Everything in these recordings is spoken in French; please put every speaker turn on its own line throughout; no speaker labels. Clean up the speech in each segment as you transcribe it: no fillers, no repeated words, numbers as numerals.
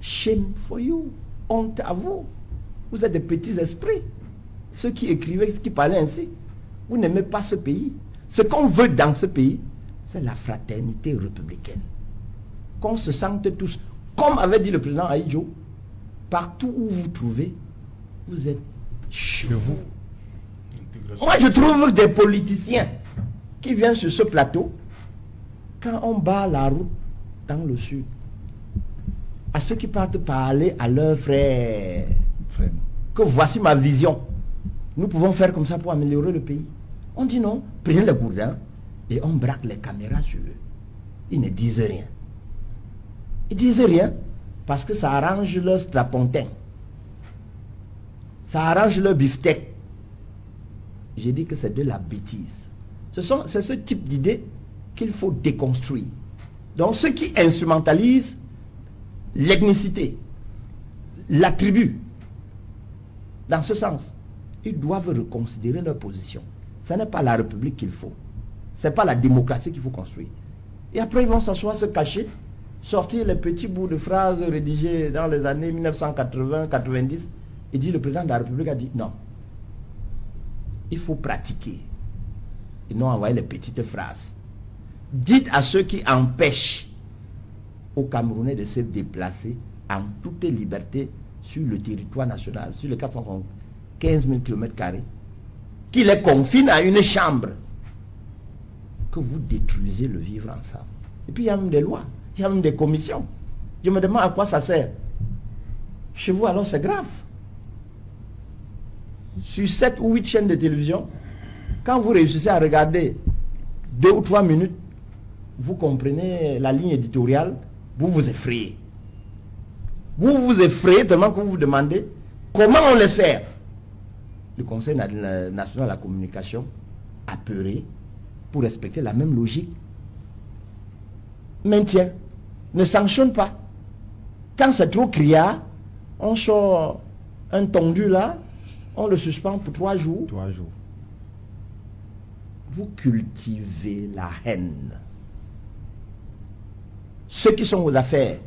Shame for you. Honte à vous. Vous êtes des petits esprits. Ceux qui écrivaient, qui parlaient ainsi. Vous n'aimez pas ce pays. Ce qu'on veut dans ce pays, c'est la fraternité républicaine. Qu'on se sente tous, comme avait dit le président Aïdjo, partout où vous trouvez, vous êtes chez vous. Moi, je trouve des politiciens qui viennent sur ce plateau, quand on bat la route dans le sud, à ceux qui partent parler à leurs frères, que voici ma vision. Nous pouvons faire comme ça pour améliorer le pays. On dit non, prenez le gourdin et on braque les caméras sur eux. Ils ne disent rien. Ils disent rien parce que ça arrange leur strapontin. Ça arrange leur beefsteak. J'ai dit que c'est de la bêtise. C'est ce type d'idée qu'il faut déconstruire. Donc ceux qui instrumentalisent l'ethnicité, la tribu, dans ce sens, ils doivent reconsidérer leur position. Ce n'est pas la République qu'il faut. Ce n'est pas la démocratie qu'il faut construire. Et après, ils vont s'asseoir, se cacher, sortir les petits bouts de phrases rédigés dans les années 1980-90. Et dit, le président de la République a dit, non, il faut pratiquer. Ils n'ont envoyé les petites phrases. Dites à ceux qui empêchent aux Camerounais de se déplacer en toute liberté sur le territoire national, sur les 415 000 km², qui les confine à une chambre, que vous détruisez le vivre ensemble. Et puis il y a même des lois, il y a même des commissions. Je me demande à quoi ça sert. Chez vous, alors c'est grave. Sur 7 ou 8 chaînes de télévision, quand vous réussissez à regarder 2 ou 3 minutes, vous comprenez la ligne éditoriale, vous vous effrayez. Vous vous effrayez tellement que vous vous demandez comment on laisse faire. Le Conseil national de la communication, apeuré, pour respecter la même logique, maintient, ne sanctionne pas. Quand c'est trop criard, on sort un tondu là, on le suspend pour 3 jours.
3 jours.
Vous cultivez la haine. Ceux qui sont aux affaires,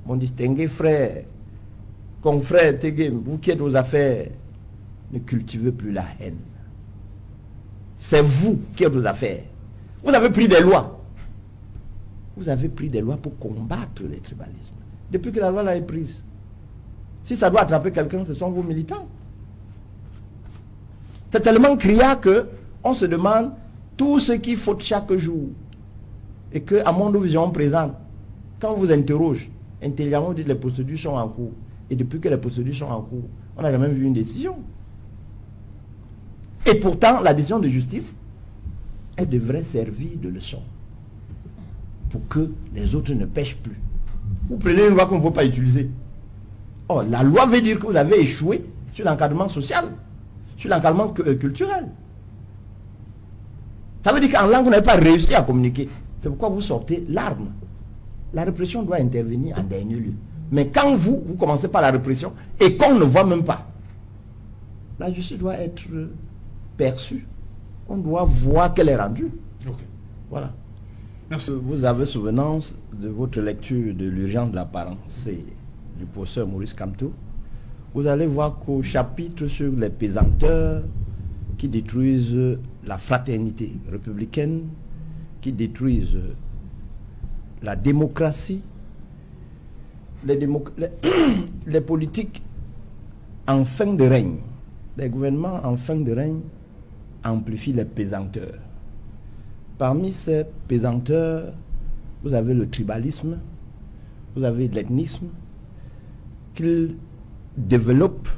mon distingué frère, confrère Tegem, vous qui êtes aux affaires, ne cultivez plus la haine. C'est vous qui êtes aux affaires. Vous avez pris des lois. Vous avez pris des lois pour combattre les tribalismes. Depuis que la loi l'a prise. Si ça doit attraper quelqu'un, ce sont vos militants. C'est tellement criard que on se demande tout ce qu'il faut chaque jour. Et qu'à Mondo Vision on présente, quand on vous interroge, intelligemment, on dit que les procédures sont en cours. Et depuis que les procédures sont en cours, on n'a jamais vu une décision. Et pourtant, la décision de justice, elle devrait servir de leçon pour que les autres ne pêchent plus. Vous prenez une loi qu'on ne peut pas utiliser. Oh, la loi veut dire que vous avez échoué sur l'encadrement social, sur l'encadrement culturel. Ça veut dire qu'en langue, vous n'avez pas réussi à communiquer. C'est pourquoi vous sortez l'arme. La répression doit intervenir en dernier lieu. Mais quand vous commencez par la répression et qu'on ne voit même pas, la justice doit être perçue. On doit voir qu'elle est rendue.
Okay.
Voilà.
Merci.
Vous avez souvenance de votre lecture de l'urgence de la pensée du professeur Maurice Kamto. Vous allez voir qu'au chapitre sur les pesanteurs qui détruisent la fraternité républicaine, qui détruisent la démocratie, les politiques en fin de règne, les gouvernements en fin de règne amplifient les pesanteurs. Parmi ces pesanteurs, vous avez le tribalisme, vous avez l'ethnisme, qu'ils développent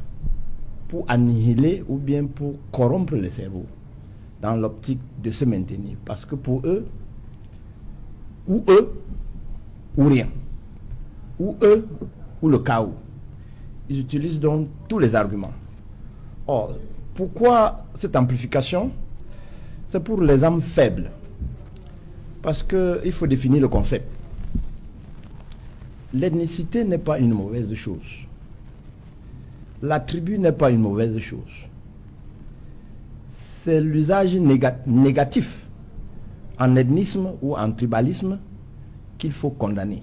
pour annihiler ou bien pour corrompre le cerveau dans l'optique de se maintenir. Parce que pour eux, ou rien. Ou eux, ou le chaos. Ils utilisent donc tous les arguments. Or, pourquoi cette amplification? C'est pour les âmes faibles. Parce qu'il faut définir le concept. L'ethnicité n'est pas une mauvaise chose. La tribu n'est pas une mauvaise chose. C'est l'usage négatif en ethnisme ou en tribalisme qu'il faut condamner.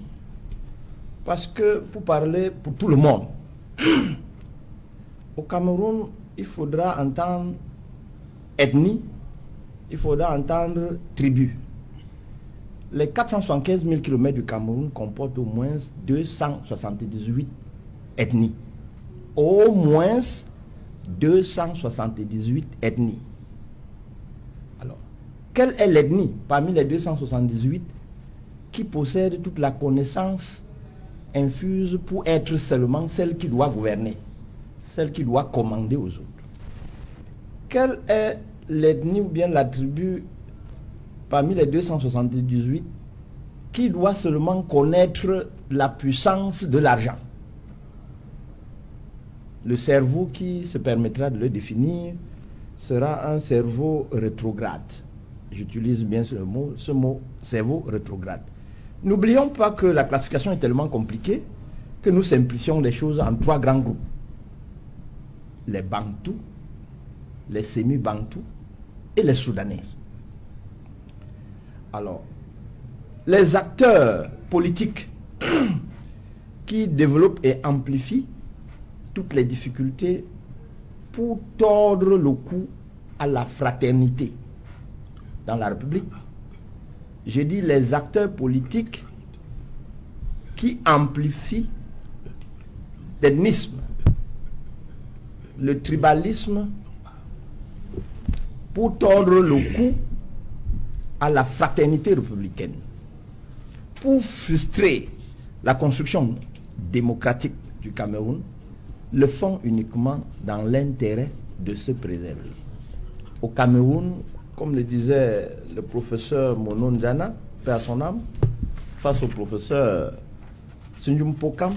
Parce que, pour parler pour tout le monde, au Cameroun, il faudra entendre ethnie, il faudra entendre tribu. Les 475 000 km du Cameroun comportent au moins 278 ethnies. Au moins 278 ethnies. Alors, quelle est l'ethnie parmi les 278 qui possède toute la connaissance infuse pour être seulement celle qui doit gouverner, celle qui doit commander aux autres? Quelle est l'ethnie ou bien la tribu parmi les 278 qui doit seulement connaître la puissance de l'argent? Le cerveau qui se permettra de le définir sera un cerveau rétrograde. J'utilise bien ce mot cerveau rétrograde. N'oublions pas que la classification est tellement compliquée que nous simplifions les choses en 3 grands groupes. Les Bantous, les semi-Bantous et les Soudanais. Alors, les acteurs politiques qui développent et amplifient toutes les difficultés pour tordre le cou à la fraternité dans la République. Je dis les acteurs politiques qui amplifient l'ethnisme, le tribalisme, pour tordre le cou à la fraternité républicaine, pour frustrer la construction démocratique du Cameroun, le font uniquement dans l'intérêt de se préserver. Au Cameroun, comme le disait le professeur Mono Njana, paix à son âme, face au professeur Sunjum Pokam,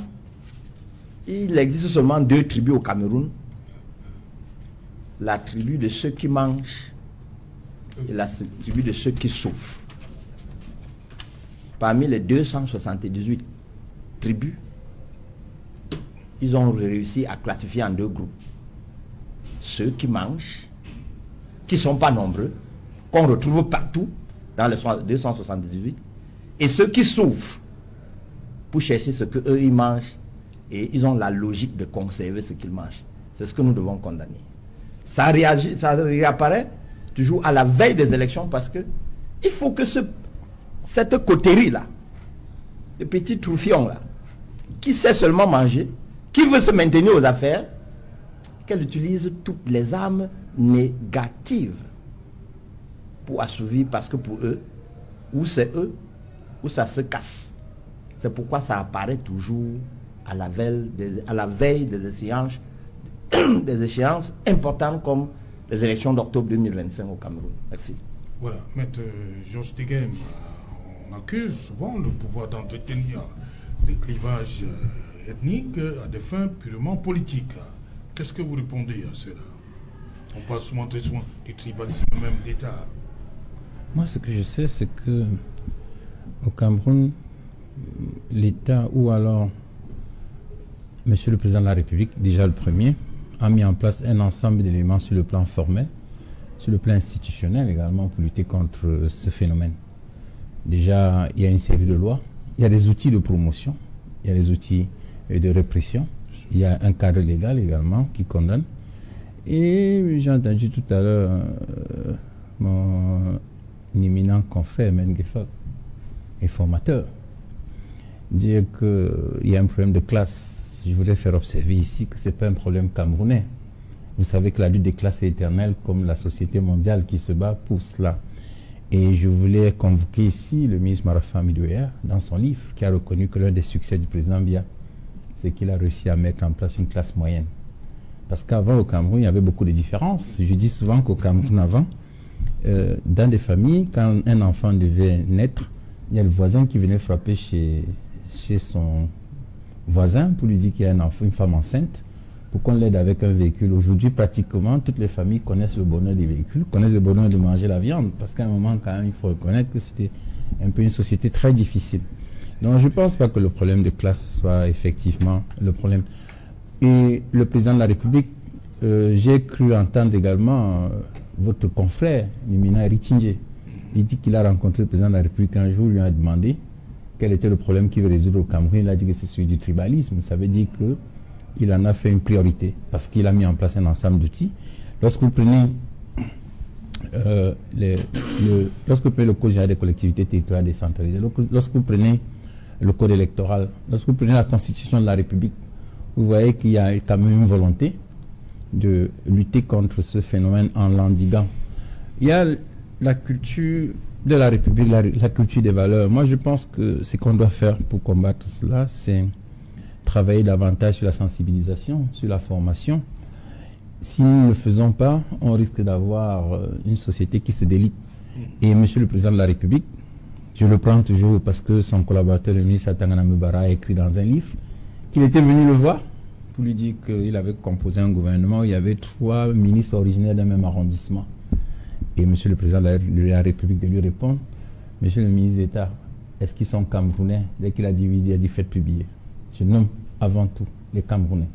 il existe seulement 2 tribus au Cameroun. La tribu de ceux qui mangent et la tribu de ceux qui souffrent. Parmi les 278 tribus, ils ont réussi à classifier en 2 groupes. Ceux qui mangent, qui ne sont pas nombreux, qu'on retrouve partout dans les 278, et ceux qui souffrent pour chercher ce qu'eux ils mangent, et ils ont la logique de conserver ce qu'ils mangent. C'est ce que nous devons condamner. Ça réapparaît toujours à la veille des élections parce que il faut que cette coterie-là, le petit troufion-là, qui sait seulement manger, qui veut se maintenir aux affaires, qu'elle utilise toutes les armes négatives pour assouvir, parce que pour eux, ou c'est eux, ou ça se casse. C'est pourquoi ça apparaît toujours à la veille des échéances importantes comme les élections d'octobre 2025 au Cameroun. Merci.
Voilà, Maître Georges Teghem, on accuse souvent le pouvoir d'entretenir les clivages ethniques à des fins purement politiques. Qu'est-ce que vous répondez à cela? On parle souvent très souvent du tribalisme même d'État.
Moi, ce que je sais, c'est que au Cameroun, l'État ou alors Monsieur le Président de la République, déjà le premier, a mis en place un ensemble d'éléments sur le plan formel, sur le plan institutionnel également pour lutter contre ce phénomène. Déjà, il y a une série de lois, il y a des outils de promotion, il y a des outils de répression, il y a un cadre légal également qui condamne. Et j'ai entendu tout à l'heure mon éminent confrère Menguefok, et formateur, dire qu'il y a un problème de classe. Je voudrais faire observer ici que ce n'est pas un problème camerounais. Vous savez que la lutte des classes est éternelle, comme la société mondiale qui se bat pour cela. Et je voulais convoquer ici le ministre Marafa Midouéa dans son livre, qui a reconnu que l'un des succès du président Biya, c'est qu'il a réussi à mettre en place une classe moyenne. Parce qu'avant, au Cameroun, il y avait beaucoup de différences. Je dis souvent qu'au Cameroun, avant, dans des familles, quand un enfant devait naître, il y a le voisin qui venait frapper chez son voisin pour lui dire qu'il y a un enfant, une femme enceinte, pour qu'on l'aide avec un véhicule. Aujourd'hui, pratiquement, toutes les familles connaissent le bonheur des véhicules, connaissent le bonheur de manger la viande, parce qu'à un moment, quand même, il faut reconnaître que c'était un peu une société très difficile. Donc, je ne pense pas que le problème de classe soit effectivement le problème. Et le président de la République, j'ai cru entendre également votre confrère, Nimina Richinje. Il dit qu'il a rencontré le président de la République un jour, lui a demandé quel était le problème qu'il veut résoudre au Cameroun. Il a dit que c'est celui du tribalisme. Ça veut dire qu'il en a fait une priorité parce qu'il a mis en place un ensemble d'outils. Lorsque vous prenez le code général des collectivités territoriales décentralisées, lorsque vous prenez le code électoral, lorsque vous prenez la constitution de la République, vous voyez qu'il y a quand même une volonté de lutter contre ce phénomène en l'endiguant. Il y a la culture de la République, la culture des valeurs. Moi, je pense que ce qu'on doit faire pour combattre cela, c'est travailler davantage sur la sensibilisation, sur la formation. Si nous ne le faisons pas, on risque d'avoir une société qui se délite. Et Monsieur le Président de la République, je le prends toujours parce que son collaborateur, le ministre Atangana Mbara, a écrit dans un livre qu'il était venu le voir pour lui dire qu'il avait composé un gouvernement où il y avait 3 ministres originaires d'un même arrondissement. Et Monsieur le Président de la République de lui répondre, Monsieur le ministre d'État, est-ce qu'ils sont Camerounais? Dès qu'il a dit oui, il a dit faites publier. Je nomme avant tout les Camerounais.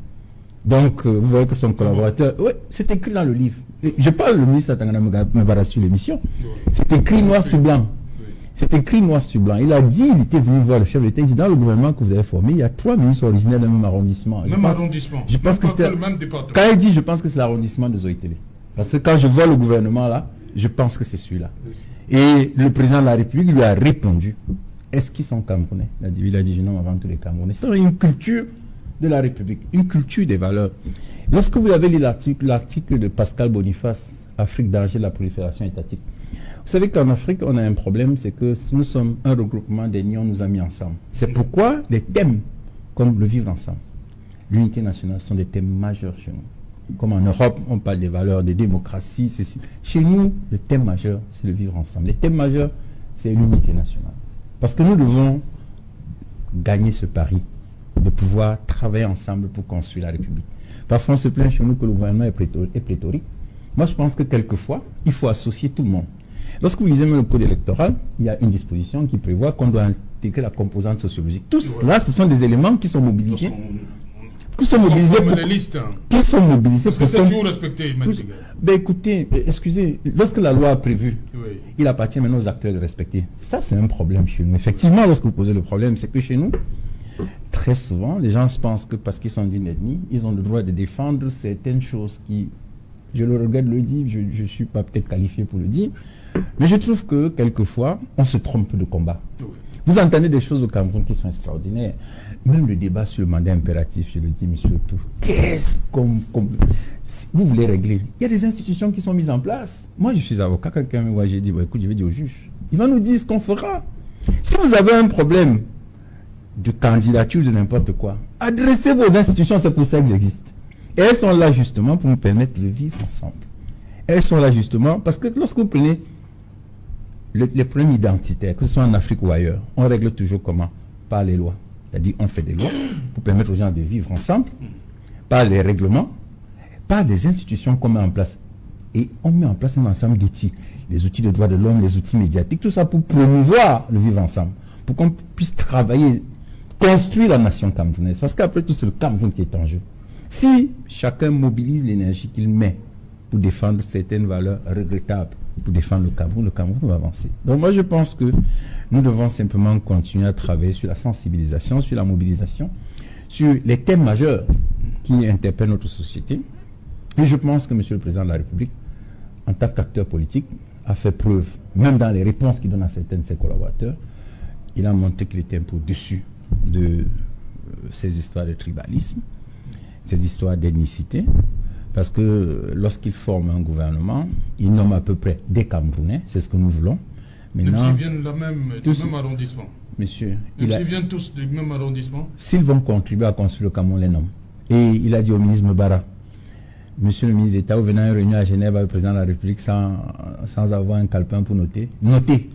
Donc, vous voyez que son collaborateur... Oui, c'est écrit dans le livre. Et je parle le ministre Atangana Mbara sur l'émission. C'est écrit noir sur blanc. C'est écrit noir sur blanc. Il a dit, il était venu voir le chef de l'État, il dit, dans le gouvernement que vous avez formé, il y a 3 ministres originaires d'un même arrondissement. Je pense que c'était le même département. Quand il dit, je pense que c'est l'arrondissement de Zoïtélé. Parce que quand je vois le gouvernement là, je pense que c'est celui-là. Et le président de la République lui a répondu, est-ce qu'ils sont Camerounais? Il a dit, je nomme avant tous les Camerounais. C'est une culture de la République, une culture des valeurs. Lorsque vous avez lu l'article de Pascal Boniface, Afrique, danger de la prolifération étatique, vous savez qu'en Afrique, on a un problème, c'est que nous sommes un regroupement d'unions nous a mis ensemble. C'est pourquoi les thèmes comme le vivre ensemble, l'unité nationale sont des thèmes majeurs chez nous. Comme en Europe, on parle des valeurs, des démocraties, ceci. Chez nous, le thème majeur, c'est le vivre ensemble. Les thèmes majeurs, c'est l'unité nationale. Parce que nous devons gagner ce pari de pouvoir travailler ensemble pour construire la République. Parfois, on se plaint chez nous que le gouvernement est pléthorique. Moi, je pense que quelquefois, il faut associer tout le monde. Lorsque vous lisez même le code électoral, il y a une disposition qui prévoit qu'on doit intégrer la composante sociologique. Tout cela, ce sont des éléments qui sont mobilisés. Qui sont mobilisés pour... Qui sont mobilisés
pour... Est-ce que c'est toujours respecté,
Ben écoutez, excusez, lorsque la loi a prévu, il appartient maintenant aux acteurs de respecter. Ça, c'est un problème chez nous. Effectivement, lorsque vous posez le problème, c'est que chez nous, très souvent, les gens pensent que parce qu'ils sont d'une ethnie, ils ont le droit de défendre certaines choses qui, je le regrette de le dire, je ne suis pas peut-être qualifié pour le dire, mais je trouve que quelquefois, on se trompe de combat. Vous entendez des choses au Cameroun qui sont extraordinaires. Même le débat sur le mandat impératif, je le dis, monsieur Tour, qu'est-ce qu'on... Vous voulez régler? Il y a des institutions qui sont mises en place. Moi, je suis avocat, quelqu'un me voit, j'ai dit, bon, écoute, je vais dire au juge. Il va nous dire ce qu'on fera. Si vous avez un problème de candidature de n'importe quoi, adressez vos institutions, c'est pour ça qu'elles existent. Et elles sont là justement pour nous permettre de vivre ensemble. Elles sont là justement parce que lorsque vous prenez les problèmes identitaires, que ce soit en Afrique ou ailleurs, on règle toujours comment? Par les lois. C'est-à-dire on fait des lois pour permettre aux gens de vivre ensemble, par les règlements, par les institutions qu'on met en place. Et on met en place un ensemble d'outils. Les outils de droits de l'homme, les outils médiatiques, tout ça pour promouvoir le vivre ensemble. Pour qu'on puisse travailler, construire la nation camerounaise. Parce qu'après tout, c'est le Cameroun qui est en jeu. Si chacun mobilise l'énergie qu'il met pour défendre certaines valeurs regrettables, pour défendre le Cameroun va avancer. Donc moi je pense que nous devons simplement continuer à travailler sur la sensibilisation, sur la mobilisation, sur les thèmes majeurs qui interpellent notre société. Et je pense que Monsieur le Président de la République, en tant qu'acteur politique, a fait preuve, même dans les réponses qu'il donne à certains de ses collaborateurs, il a montré qu'il était un peu au-dessus de ces histoires de tribalisme, ces histoires d'ethnicité, parce que lorsqu'il forme un gouvernement, il nomme à peu près des Camerounais, c'est ce que nous voulons.
Même s'ils viennent du même arrondissement.
Monsieur,
s'ils viennent tous du même arrondissement.
S'ils vont contribuer à construire le Cameroun, les nomme. Et il a dit au ministre Mbara, Monsieur le ministre d'État, vous venez à une réunion à Genève avec le président de la République sans avoir un calepin pour noter. Notez.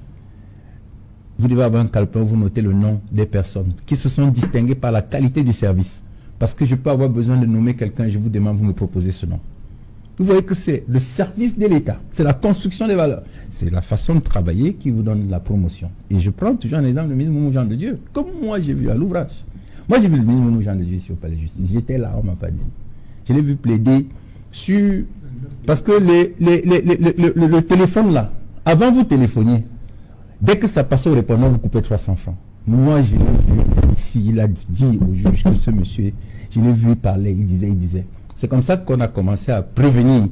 Vous devez avoir un calepin où vous notez le nom des personnes qui se sont distinguées par la qualité du service. Parce que je peux avoir besoin de nommer quelqu'un et je vous demande, vous me proposez ce nom. Vous voyez que c'est le service de l'État, c'est la construction des valeurs, c'est la façon de travailler qui vous donne la promotion. Et je prends toujours un exemple du ministre Moumou Jean de Dieu, comme moi j'ai vu à l'ouvrage. Moi j'ai vu le ministre Moumou Jean de Dieu ici au Palais de Justice, j'étais là, on ne m'a pas dit. Je l'ai vu plaider sur... Parce que le téléphone là, avant vous téléphoniez, dès que ça passait au répondeur, vous coupez 300 francs. Moi, je l'ai vu ici, il a dit au juge que ce monsieur, je l'ai vu parler, il disait. C'est comme ça qu'on a commencé à prévenir.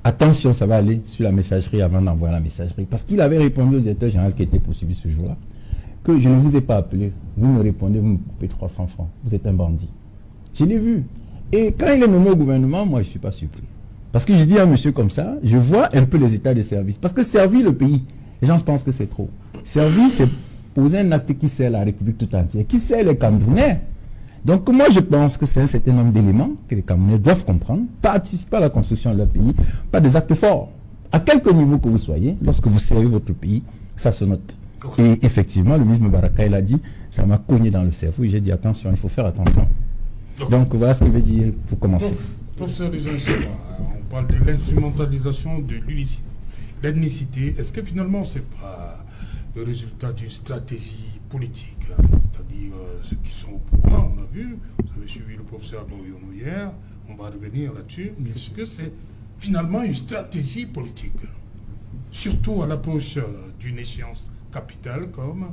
Attention, ça va aller sur la messagerie avant d'envoyer la messagerie. Parce qu'il avait répondu au directeur général qui était poursuivi ce jour-là, que je ne vous ai pas appelé, vous me répondez, vous me coupez 300 francs, vous êtes un bandit. Je l'ai vu. Et quand il est nommé au gouvernement, moi, je ne suis pas surpris. Parce que je dis à un monsieur comme ça, je vois un peu les états de service. Parce que servir le pays, les gens pensent que c'est trop. Servir, c'est poser un acte qui sert la République tout entière, qui sert les Camerounais. Donc moi, je pense que c'est un certain nombre d'éléments que les Camerounais doivent comprendre, participer à la construction de leur pays, pas des actes forts. À quelque niveau que vous soyez, lorsque vous servez votre pays, ça se note. Et effectivement, le ministre Baraka, il a dit, ça m'a cogné dans le cerveau, et j'ai dit, attention, il faut faire attention. Donc voilà ce que je veux dire pour commencer.
Professeur on parle de l'instrumentalisation de l'ethnicité. Est-ce que finalement, ce n'est pas le résultat d'une stratégie politique, hein? C'est-à-dire ceux qui sont au pouvoir, on a vu, vous avez suivi le professeur Aboyono hier, on va revenir là-dessus, mais est-ce que c'est finalement une stratégie politique, surtout à l'approche d'une échéance capitale comme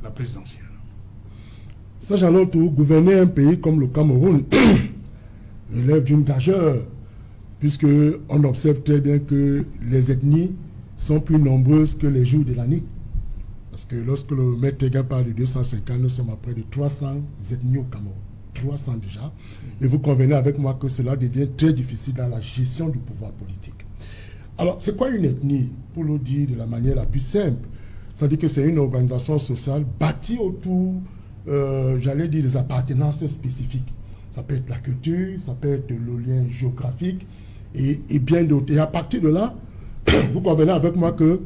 la présidentielle?
Ça, j'en tout, gouverner un pays comme le Cameroun relève d'une gageure, puisque on observe très bien que les ethnies sont plus nombreuses que les jours de l'année. Parce que lorsque le maître Tegan parle de 250, nous sommes à près de 300 ethnies au Cameroun. 300 déjà. Et vous convenez avec moi que cela devient très difficile dans la gestion du pouvoir politique. Alors, c'est quoi une ethnie? Pour le dire de la manière la plus simple, c'est-à-dire que c'est une organisation sociale bâtie autour, j'allais dire, des appartenances spécifiques. Ça peut être la culture, ça peut être le lien géographique et bien d'autres. Et à partir de là, vous convenez avec moi que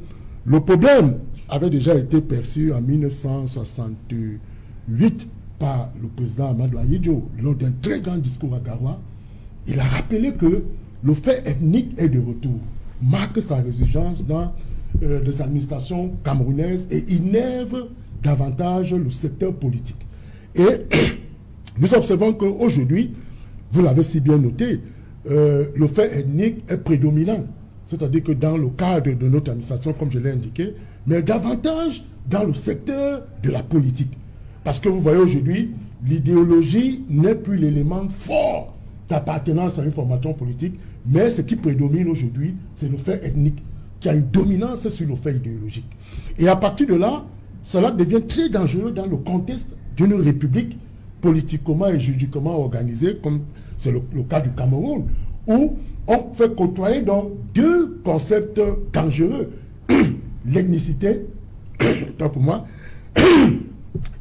le problème avait déjà été perçu en 1968 par le président Amadou Ahidjo lors d'un très grand discours à Garoua. Il a rappelé que le fait ethnique est de retour, marque sa résurgence dans les administrations camerounaises et innerve davantage le secteur politique. Et nous observons qu'aujourd'hui, vous l'avez si bien noté, le fait ethnique est prédominant. C'est-à-dire que dans le cadre de notre administration, comme je l'ai indiqué, mais davantage dans le secteur de la politique. Parce que vous voyez aujourd'hui, l'idéologie n'est plus l'élément fort d'appartenance à une formation politique, mais ce qui prédomine aujourd'hui, c'est le fait ethnique, qui a une dominance sur le fait idéologique. Et à partir de là, cela devient très dangereux dans le contexte d'une république politiquement et juridiquement organisée, comme c'est le cas du Cameroun, où on fait côtoyer donc deux concepts dangereux, l'ethnicité, tant pour moi,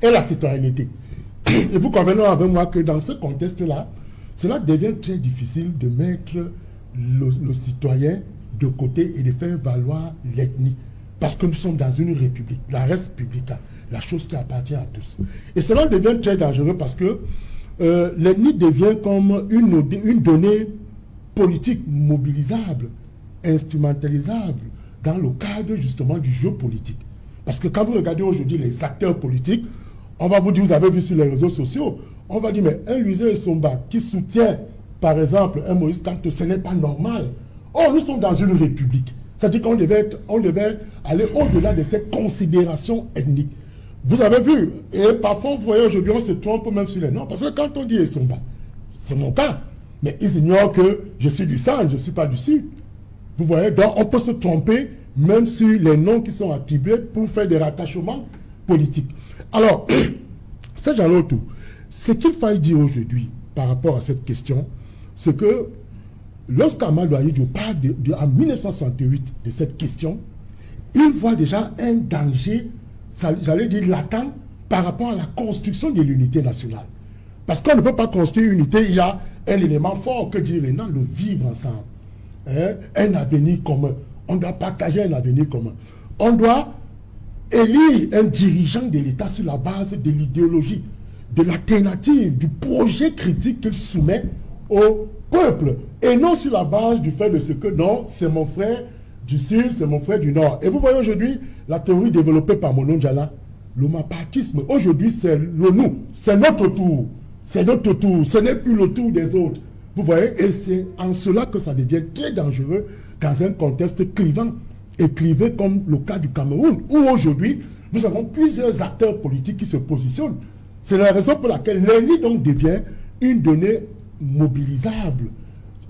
et la citoyenneté. Et vous convenez avec moi que dans ce contexte-là, cela devient très difficile de mettre le citoyen de côté et de faire valoir l'ethnie. Parce que nous sommes dans une république, la res publica, la chose qui appartient à tous. Et cela devient très dangereux parce que l'ethnie devient comme une donnée politique mobilisable, instrumentalisable dans le cadre justement du jeu politique. Parce que quand vous regardez aujourd'hui les acteurs politiques, on va vous dire, vous avez vu sur les réseaux sociaux, on va dire, mais un Louisé Essomba qui soutient, par exemple, un Moïse Kamto, ce n'est pas normal. Or, nous sommes dans une république. C'est-à-dire qu'on devait aller au-delà de ces considérations ethniques. Vous avez vu, et parfois, vous voyez, aujourd'hui, on se trompe même sur les noms. Parce que quand on dit Essomba, c'est mon cas. Mais ils ignorent que je suis du Sahel, je ne suis pas du Sud. Vous voyez, donc on peut se tromper même sur les noms qui sont attribués pour faire des rattachements politiques. Alors, c'est genre tout. Ce qu'il faille dire aujourd'hui par rapport à cette question, c'est que lorsqu'Amadou Ahidjo parle en 1968 de cette question, il voit déjà un danger, j'allais dire latent, par rapport à la construction de l'unité nationale. Parce qu'on ne peut pas construire une unité, il y a un élément fort que dire maintenant, le vivre ensemble. Hein? Un avenir commun. On doit partager un avenir commun. On doit élire un dirigeant de l'État sur la base de l'idéologie, de l'alternative, du projet critique qu'il soumet au peuple. Et non sur la base du fait de ce que, non, c'est mon frère du Sud, c'est mon frère du Nord. Et vous voyez aujourd'hui la théorie développée par Monon Djala, l'homapartisme. Aujourd'hui, c'est le nous, c'est notre tour. C'est notre tour, ce n'est plus le tour des autres. Vous voyez, et c'est en cela que ça devient très dangereux dans un contexte clivant et clivé comme le cas du Cameroun, où aujourd'hui, nous avons plusieurs acteurs politiques qui se positionnent. C'est la raison pour laquelle l'ENI donc devient une donnée mobilisable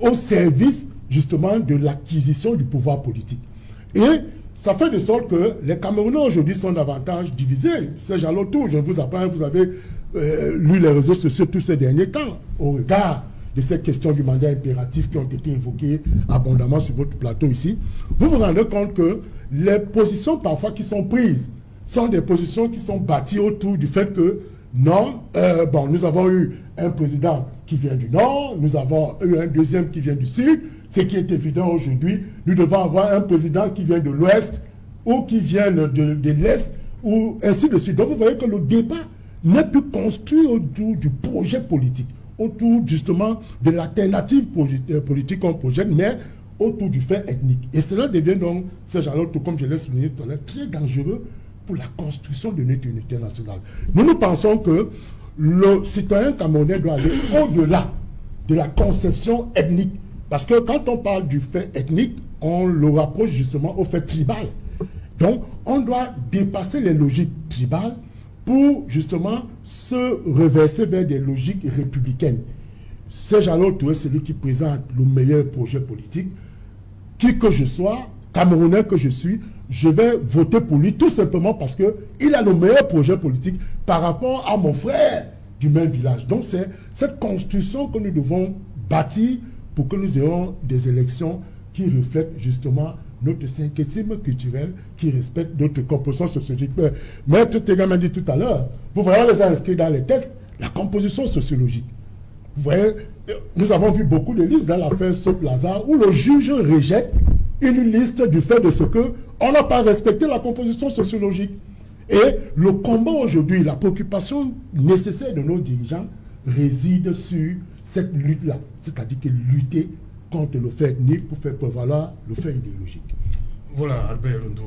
au service justement de l'acquisition du pouvoir politique. Et ça fait de sorte que les Camerounais aujourd'hui sont davantage divisés. C'est Jean Lotou, je vous apprends, vous avez lu les réseaux sociaux tous ces derniers temps au regard de ces questions du mandat impératif qui ont été évoquées abondamment sur votre plateau ici. Vous vous rendez compte que les positions parfois qui sont prises sont des positions qui sont bâties autour du fait que non, nous avons eu un président qui vient du Nord, nous avons eu un deuxième qui vient du Sud. Ce qui est évident aujourd'hui, nous devons avoir un président qui vient de l'Ouest ou qui vient de l'Est, ou ainsi de suite. Donc vous voyez que le débat n'est plus construit autour du projet politique, autour justement de l'alternative politique qu'on projette, mais autour du fait ethnique. Et cela devient donc, tout comme je l'ai souligné tout à l'heure, très dangereux pour la construction de notre unité nationale. Nous pensons que le citoyen camerounais doit aller au-delà de la conception ethnique. Parce que quand on parle du fait ethnique, on le rapproche justement au fait tribal. Donc, on doit dépasser les logiques tribales pour justement se reverser vers des logiques républicaines. Serge-Alain Touré, c'est celui qui présente le meilleur projet politique. Qui que je sois, Camerounais que je suis, je vais voter pour lui tout simplement parce qu'il a le meilleur projet politique par rapport à mon frère du même village. Donc, c'est cette construction que nous devons bâtir pour que nous ayons des élections qui reflètent justement notre syncrétisme culturel, qui respectent notre composition sociologique. Maître Tegam m'a dit tout à l'heure, vous voyez, on les a inscrits dans les textes, la composition sociologique. Vous voyez, nous avons vu beaucoup de listes dans l'affaire Sop-Lazare où le juge rejette une liste du fait de ce qu'on n'a pas respecté la composition sociologique. Et le combat aujourd'hui, la préoccupation nécessaire de nos dirigeants réside sur cette lutte-là, c'est-à-dire que lutter contre le fait ethnique pour faire prévaloir le fait idéologique.
Voilà, Albert Londo,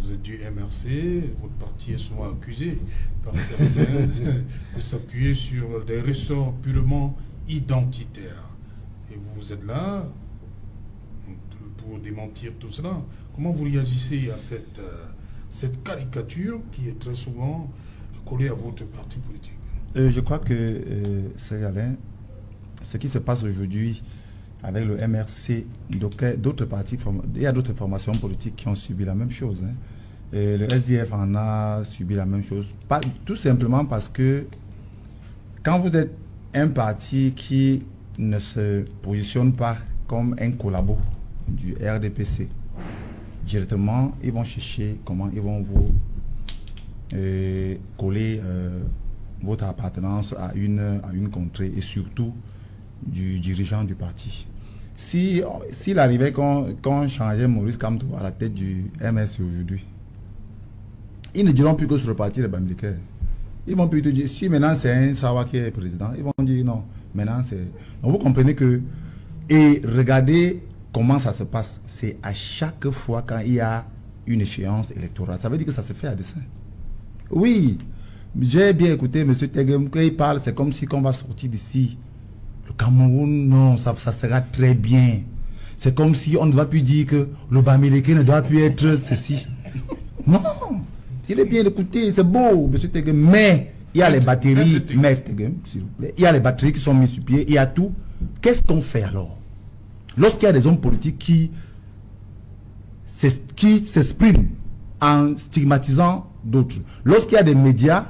vous êtes du MRC, votre parti est souvent accusé par certains de s'appuyer sur des ressorts purement identitaires. Et vous êtes là pour démentir tout cela. Comment vous réagissez à cette caricature qui est très souvent collée à votre parti politique?
Je crois que, c'est Alain, ce qui se passe aujourd'hui avec le MRC, d'autres partis, il y a d'autres formations politiques qui ont subi la même chose. Et le SDF en a subi la même chose. Tout simplement parce que quand vous êtes un parti qui ne se positionne pas comme un collabo du RDPC, directement, ils vont chercher comment ils vont vous coller votre appartenance à une contrée et surtout du dirigeant du parti. S'il arrivait qu'on changeait Maurice Kamto à la tête du MRC aujourd'hui, ils ne diront plus que sur le parti les Bamileke. Ils vont plutôt dire, si maintenant c'est un Sawa qui est président, ils vont dire non, maintenant c'est... Donc vous comprenez que... Et regardez comment ça se passe. C'est à chaque fois quand il y a une échéance électorale. Ça veut dire que ça se fait à dessein. Oui, j'ai bien écouté M. Tegem, quand il parle, c'est comme si on va sortir d'ici. Le Cameroun, non, ça sera très bien. C'est comme si on ne va plus dire que le Bamileke ne doit plus être ceci. Non, il est bien écouté, c'est beau, M. Tegem, mais il y a les batteries, M. Tegem, s'il vous plaît, il y a les batteries qui sont mises sur pied, il y a tout. Qu'est-ce qu'on fait alors? Lorsqu'il y a des hommes politiques qui s'expriment en stigmatisant d'autres, lorsqu'il y a des médias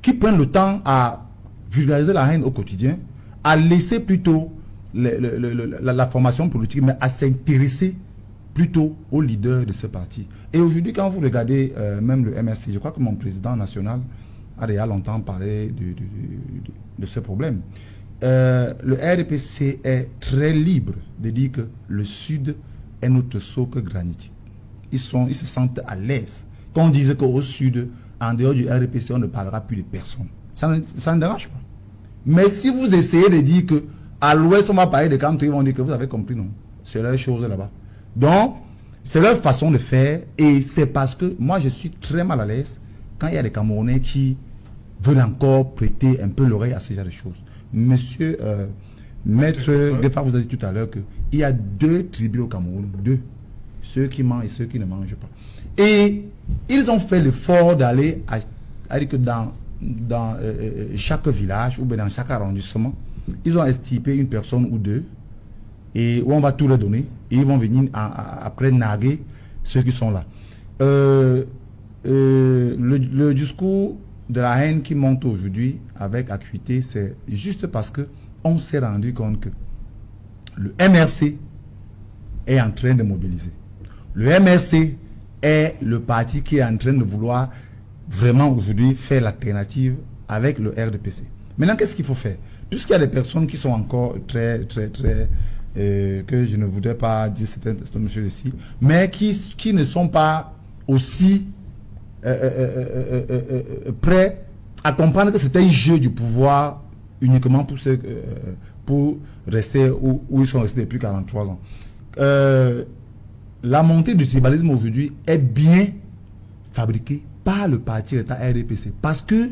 qui prennent le temps à vulgariser la haine au quotidien, à laisser plutôt la formation politique, mais à s'intéresser plutôt aux leaders de ce parti. Et aujourd'hui, quand vous regardez même le MRC, je crois que mon président national a déjà longtemps parlé de ce problème. Le RDPC est très libre de dire que le Sud est notre socle granitique. Ils se sentent à l'aise. Quand on disait qu'au Sud, en dehors du RDPC, on ne parlera plus de personne. Ça ne dérange pas. Mais si vous essayez de dire que à l'ouest, on va parler de Kanto, ils vont dire que vous avez compris, non. C'est leur chose là-bas. Donc, c'est leur façon de faire. Et c'est parce que moi, je suis très mal à l'aise quand il y a des Camerounais qui veulent encore prêter un peu l'oreille à ce genre de choses. Monsieur Maître Defa vous a dit tout à l'heure qu'il y a deux tribus au Cameroun, deux. Ceux qui mangent et ceux qui ne mangent pas. Et ils ont fait l'effort d'aller à dire que dans chaque village ou bien dans chaque arrondissement, ils ont estipé une personne ou deux et où on va tout leur donner et ils vont venir après narguer ceux qui sont là. Le discours de la haine qui monte aujourd'hui avec acuité, c'est juste parce que on s'est rendu compte que le MRC est en train de mobiliser. Le MRC est le parti qui est en train de vouloir vraiment aujourd'hui faire l'alternative avec le RDPC. Maintenant, qu'est-ce qu'il faut faire? Puisqu'il y a des personnes qui sont encore très que je ne voudrais pas dire certains monsieur ici, mais qui ne sont pas aussi prêts à comprendre que c'est un jeu du pouvoir uniquement pour rester où ils sont restés depuis 43 ans. La montée du tribalisme aujourd'hui est bien fabriquée par le parti État RDPC. Parce que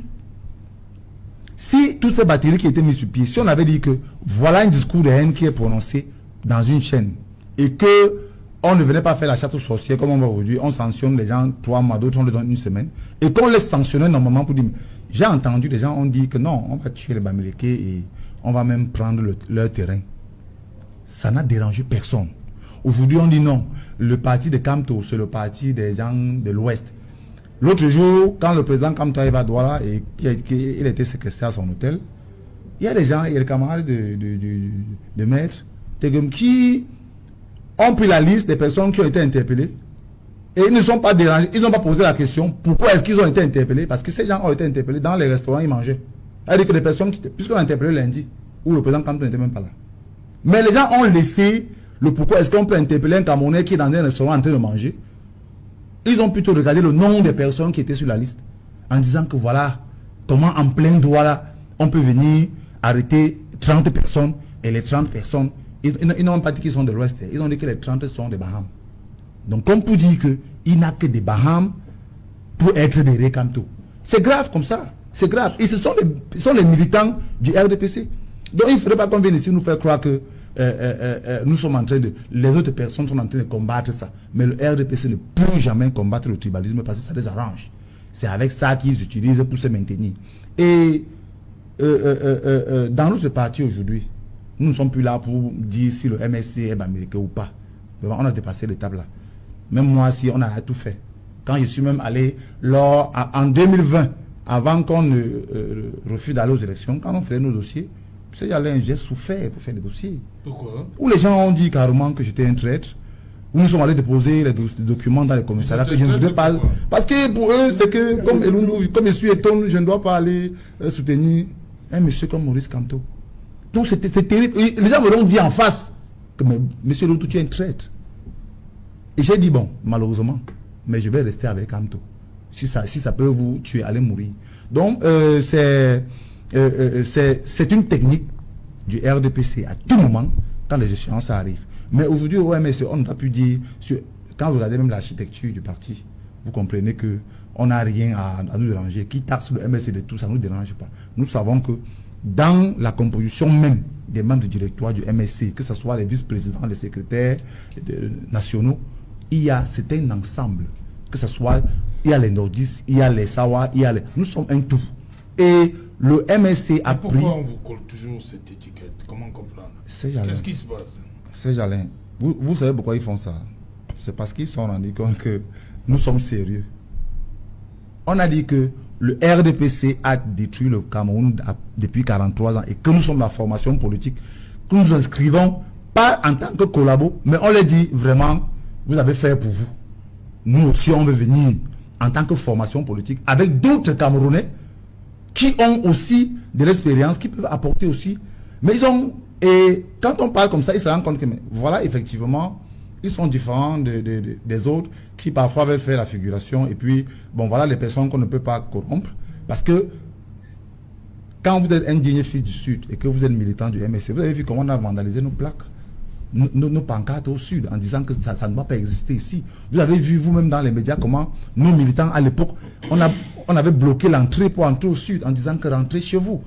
si toutes ces batteries qui étaient mises sur pied, si on avait dit que voilà un discours de haine qui est prononcé dans une chaîne et que on ne venait pas faire la chasse aux sorcières comme on va aujourd'hui, on sanctionne les gens 3 mois, d'autres on les donne une semaine, et qu'on les sanctionnait normalement pour dire, j'ai entendu des gens ont dit que non, on va tuer les Bamileke et on va même prendre leur terrain. Ça n'a dérangé personne. Aujourd'hui on dit non, le parti de Kamto, c'est le parti des gens de l'Ouest. L'autre jour, quand le président Kamto arrive à Douala et qu'il était séquestré à son hôtel, il y a des gens, il y a des camarades de maître Tegum qui ont pris la liste des personnes qui ont été interpellées et ils ne sont pas dérangés, ils n'ont pas posé la question pourquoi est-ce qu'ils ont été interpellés, parce que ces gens ont été interpellés dans les restaurants, ils mangeaient. C'est-à-dire que les personnes, puisqu'on a interpellé lundi, où le président Kamto n'était même pas là. Mais les gens ont laissé le pourquoi est-ce qu'on peut interpeller un Camerounais qui est dans un restaurant en train de manger. Ils ont plutôt regardé le nom des personnes qui étaient sur la liste en disant que voilà comment en plein Douala on peut venir arrêter 30 personnes et les 30 personnes, ils n'ont pas dit qu'ils sont de l'Ouest, ils ont dit que les 30 sont des Bahamas. Donc comme pour dire qu'il n'a que des Bahamas pour être des Kamto. C'est grave comme ça, c'est grave. Et ce sont les militants du RDPC. Donc il ne faudrait pas qu'on vienne ici nous faire croire que nous sommes en train de... Les autres personnes sont en train de combattre ça. Mais le RDPC ne peut jamais combattre le tribalisme parce que ça les arrange. C'est avec ça qu'ils utilisent pour se maintenir. Et dans notre parti aujourd'hui, nous ne sommes plus là pour dire si le MSC est Bamileke ou pas. On a dépassé l'étape là. Même moi, si on a tout fait. Quand je suis même allé en 2020, avant qu'on ne refuse d'aller aux élections, quand on faisait nos dossiers, j'ai souffert pour faire des dossiers.
Pourquoi?
Où les gens ont dit carrément que j'étais un traître. Où nous sommes allés déposer les documents dans les commissariats que je ne voudrais pas. Parce que pour eux, c'est que comme je suis étonné, je ne dois pas aller soutenir un monsieur comme Maurice Kamto. Donc c'est terrible. Et les gens me l'ont dit en face que monsieur Loutou, tu es un traître. Et j'ai dit bon, malheureusement, mais je vais rester avec Kamto. Si ça peut vous tuer, allez mourir. Donc c'est une technique du RDPC à tout moment quand les échéances arrivent. Mais aujourd'hui au MSC, on n'a pu dire, quand vous regardez même l'architecture du parti, vous comprenez que on n'a rien à nous déranger. Qui taxe le MSC de tout, ça ne nous dérange pas. Nous savons que dans la composition même des membres du directoire du MSC, que ce soit les vice-présidents, les secrétaires nationaux, c'est un ensemble. Que ce soit, il y a les nordistes, il y a les Sawa, nous sommes un tout. Et le MSC a pris...
Pourquoi on vous colle toujours cette étiquette? Comment comprendre? Qu'est-ce qui se passe?
C'est Jalin. Vous savez pourquoi ils font ça? C'est parce qu'ils se sont rendus compte que nous sommes sérieux. On a dit que le RDPC a détruit le Cameroun depuis 43 ans et que nous sommes la formation politique, que nous nous inscrivons pas en tant que collabo, mais on leur dit vraiment, vous avez fait pour vous. Nous aussi, on veut venir en tant que formation politique avec d'autres Camerounais qui ont aussi de l'expérience, qui peuvent apporter aussi. Mais et quand on parle comme ça, ils se rendent compte que, voilà, effectivement, ils sont différents des autres qui parfois veulent faire la figuration. Et puis, bon, voilà les personnes qu'on ne peut pas corrompre. Parce que, quand vous êtes un digne fils du Sud et que vous êtes militant du MSC, vous avez vu comment on a vandalisé nos plaques, nos pancartes au Sud, en disant que ça ne va pas exister ici. Vous avez vu vous-même dans les médias comment nos militants, à l'époque, on avait bloqué l'entrée pour entrer au Sud en disant que rentrez chez vous.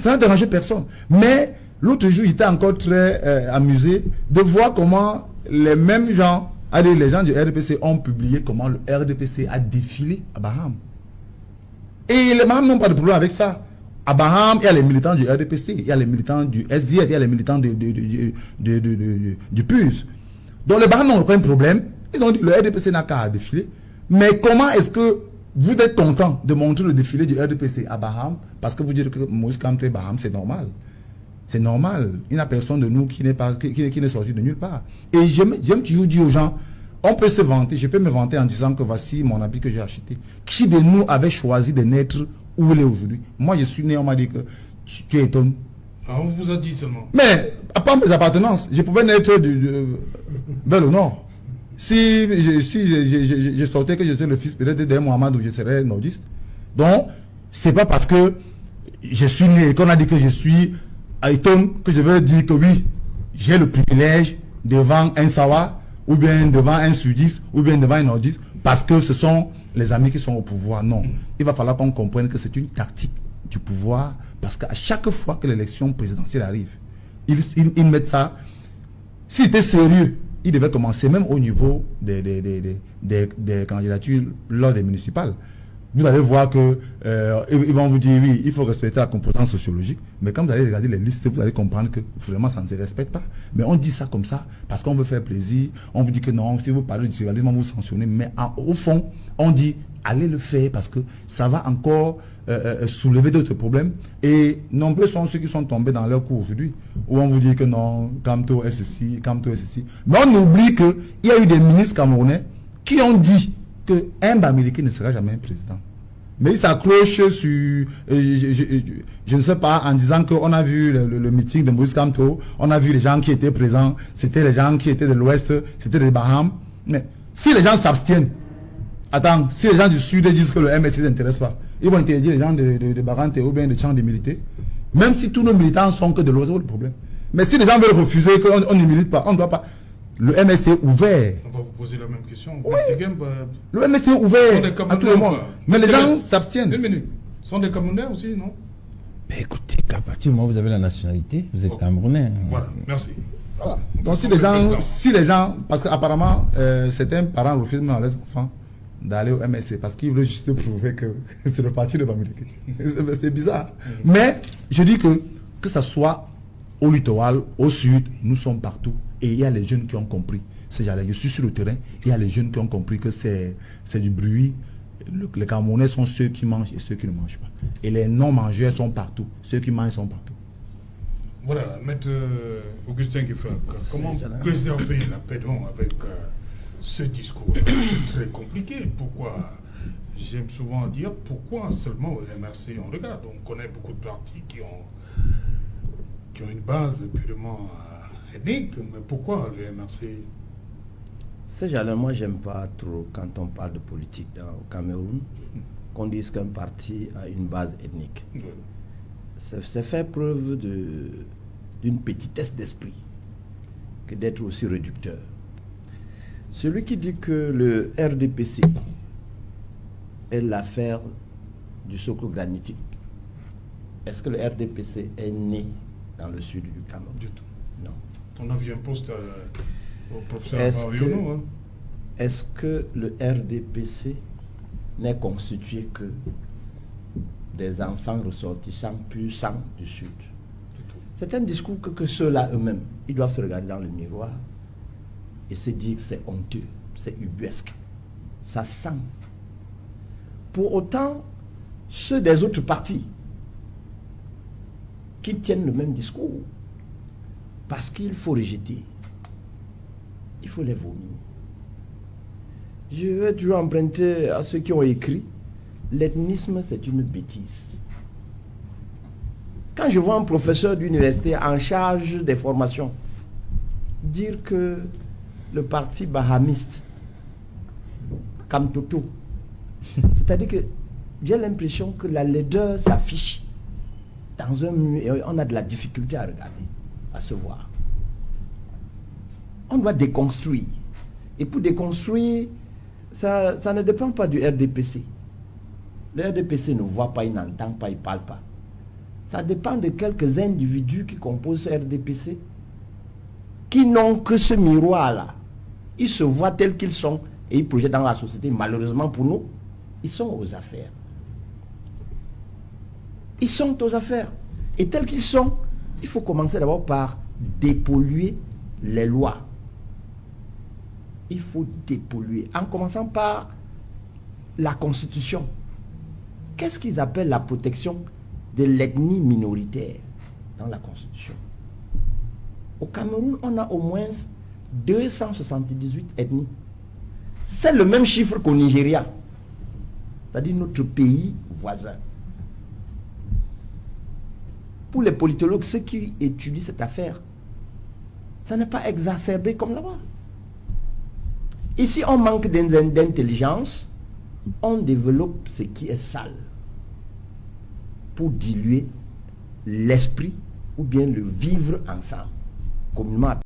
Ça n'a dérangé personne. Mais l'autre jour, j'étais encore très amusé de voir comment les mêmes gens Allez, les gens du RDPC ont publié comment le RDPC a défilé à Baham. Et les Baham n'ont pas de problème avec ça. À Baham, il y a les militants du RDPC, il y a les militants du SDF, il y a les militants du PUS. Donc les Baham n'ont aucun problème. Ils ont dit le RDPC n'a qu'à défiler. Mais comment est-ce que vous êtes content de montrer le défilé du RDPC à Baham parce que vous dites que Moïse Kamto et Baham, c'est normal. C'est normal. Il n'y a personne de nous qui n'est sorti de nulle part. Et j'aime toujours dire aux gens, on peut se vanter, je peux me vanter en disant que voici mon habit que j'ai acheté. Qui de nous avait choisi de naître où il est aujourd'hui? Moi, je suis né, on m'a dit que tu es étonné.
Ah, on vous a dit seulement.
Mais, à part mes appartenances, je pouvais naître vers le nord. Si je sortais que j'étais le fils peut-être d'un Mohamed, où je serais nordiste. Donc, c'est pas parce que je suis né et qu'on a dit que je suis Aïton que je veux dire que oui, j'ai le privilège devant un Sawa, ou bien devant un sudiste, ou bien devant un nordiste, parce que ce sont les amis qui sont au pouvoir. Non. Il va falloir qu'on comprenne que c'est une tactique du pouvoir, parce qu'à chaque fois que l'élection présidentielle arrive, ils mettent ça. S'il était sérieux, il devait commencer même au niveau des candidatures lors des municipales. Vous allez voir que ils vont vous dire oui, il faut respecter la compétence sociologique, mais quand vous allez regarder les listes, vous allez comprendre que vraiment ça ne se respecte pas. Mais on dit ça comme ça parce qu'on veut faire plaisir. On vous dit que non, si vous parlez du tribalisme, on vous sanctionne. Mais au fond, on dit allez le faire parce que ça va encore soulever d'autres problèmes. Et nombreux sont ceux qui sont tombés dans leur coup aujourd'hui, où on vous dit que non, Kamto est ceci, Kamto est ceci. Mais on oublie qu'il y a eu des ministres camerounais qui ont dit qu'un Bamileke ne sera jamais un président. Mais il s'accroche sur, je ne sais pas, en disant qu'on a vu le meeting de Moïse Kamto, on a vu les gens qui étaient présents, c'était les gens qui étaient de l'Ouest, c'était des Baham. Mais si les gens s'abstiennent, attends, si les gens du Sud disent que le MSC ne s'intéresse pas, ils vont interdire les gens de Barante ou bien de Tchang de militer. Même si tous nos militants sont que de l'Ouest, c'est le problème. Mais si les gens veulent refuser qu'on ne milite pas, on ne doit pas. Le MSC est ouvert.
On va vous poser la même question.
Oui. Le MSC est ouvert à tout le monde. Mais les gens s'abstiennent.
Une minute. Ce sont des Camerounais aussi, non?
Mais écoutez, qu'à partir du moment où vous avez la nationalité, vous êtes Camerounais.
Voilà, merci.
Voilà. Donc si les gens, parce qu'apparemment, certains parents refusent même à leurs enfants d'aller au MSC parce qu'ils veulent juste prouver que c'est le parti de Bamileke. C'est bizarre. Mais je dis que ça soit au littoral, au sud, nous sommes partout. Et il y a les jeunes qui ont compris. Je suis sur le terrain, il y a les jeunes qui ont compris que c'est du bruit. Les Camerounais sont ceux qui mangent et ceux qui ne mangent pas. Et les non-mangeurs sont partout. Ceux qui mangent sont partout.
Voilà, Maître Augustin Gueffak, comment préserver la paix avec ce discours? C'est très compliqué. Pourquoi? J'aime souvent dire pourquoi seulement au MRC on regarde. On connaît beaucoup de partis qui ont une base purement ethnique, mais pourquoi le MRC?
Moi j'aime pas trop quand on parle de politique au Cameroun, qu'on dise qu'un parti a une base ethnique. Oui. C'est faire preuve d'une petitesse d'esprit que d'être aussi réducteur. Celui qui dit que le RDPC est l'affaire du socle granitique, est-ce que le RDPC est né dans le sud du Cameroun?
Du tout.
Non.
On a vu un poste au professeur Mariono.
Est-ce que le RDPC n'est constitué que des enfants ressortissants pur sang du Sud? C'est un discours que ceux-là eux-mêmes, ils doivent se regarder dans le miroir et se dire que c'est honteux, c'est ubuesque, ça sent. Pour autant, ceux des autres partis qui tiennent le même discours, parce qu'il faut rejeter, il faut les vomir. Je vais toujours emprunter à ceux qui ont écrit, l'ethnisme c'est une bêtise. Quand je vois un professeur d'université en charge des formations dire que le parti bahamiste, Kamtoto, c'est-à-dire que j'ai l'impression que la laideur s'affiche dans un mur et on a de la difficulté à regarder, à se voir. On doit déconstruire. Et pour déconstruire, ça ne dépend pas du RDPC. Le RDPC ne voit pas, il n'entend pas, il ne parle pas. Ça dépend de quelques individus qui composent ce RDPC, qui n'ont que ce miroir-là, Ils se voient tels qu'ils sont et ils projettent dans la société. Malheureusement pour nous, ils sont aux affaires. Ils sont aux affaires. Et tels qu'ils sont, il faut commencer d'abord par dépolluer les lois. Il faut dépolluer, en commençant par la Constitution. Qu'est-ce qu'ils appellent la protection de l'ethnie minoritaire dans la Constitution? Au Cameroun, on a au moins 278 ethnies. C'est le même chiffre qu'au Nigeria, c'est-à-dire notre pays voisin. Pour les politologues, ceux qui étudient cette affaire, ça n'est pas exacerbé comme là-bas. Ici, on manque d'intelligence, on développe ce qui est sale pour diluer l'esprit ou bien le vivre ensemble, communément appelé